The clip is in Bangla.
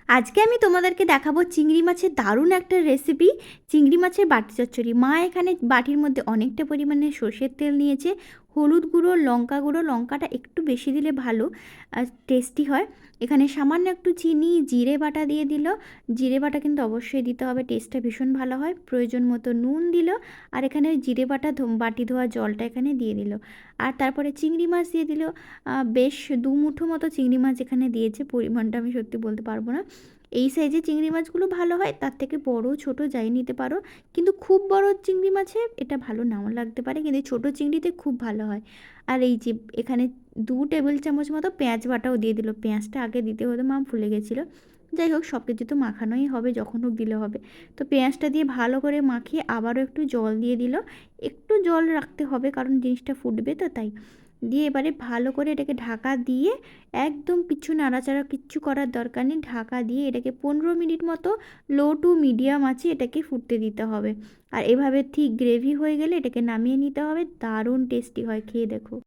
আজকে আমি তোমাদেরকে দেখাবো চিংড়ি মাছের দারুণ একটা রেসিপি। চিংড়ি মাছের বাটি চচ্চড়ি। মা এখানে বাটির মধ্যে অনেকটা পরিমাণে সর্ষের তেল নিয়েছে, হলুদ গুঁড়ো, লঙ্কা গুঁড়ো, লঙ্কাটা একটু বেশি দিলে ভালো আর টেস্টি হয়। এখানে সামান্য একটু চিনি, জিরে বাটা দিয়ে দিল। জিরে বাটা কিন্তু অবশ্যই দিতে হবে, টেস্টটা ভীষণ ভালো হয়। প্রয়োজন মতো নুন দিল, আর এখানে জিরে বাটা বাটি ধোয়া জলটা এখানে দিয়ে দিল। আর তারপরে চিংড়ি মাছ দিয়ে দিল। বেশ দু মুঠো মতো চিংড়ি মাছ এখানে দিয়েছে, পরিমাণটা আমি সত্যি বলতে পারবো না। এই সাইজে চিংড়ি মাছগুলো ভালো হয়, তার থেকে বড় ছোট যাই নিতে পারো, কিন্তু খুব বড় চিংড়ি মাছে এটা ভালো নাও লাগতে পারে, কিন্তু ছোট চিংড়িতে খুব ভালো হয়। আর এই যে এখানে 2 টেবিল চামচ মতো পেঁয়াজ বাটাও দিয়ে দিল। পেঁয়াজটা আগে দিতে হতো, মা ভুলে গেছিলো। যাই হোক, সব কিছু তো মাখানোই হবে, যখন হোক দিলে হবে। তো পেঁয়াজটা দিয়ে ভালো করে মাখিয়ে আবারও একটু জল দিয়ে দিল। একটু জল রাখতে হবে, কারণ জিনিসটা ফুটবে তো তাই। দিয়ে এবারে ভালো করে এটাকে ঢাকা দিয়ে, একদম কিছু নাড়াচাড়া কিচ্ছু করার দরকার নেই, ঢাকা দিয়ে এটাকে 15 মিনিট মতো লো টু মিডিয়াম আঁচে এটাকে ফুটতে দিতে হবে। আর এভাবে ঠিক গ্রেভি হয়ে গেলে এটাকে নামিয়ে নিতে হবে। দারুণ টেস্টি হয়, খেয়ে দেখো।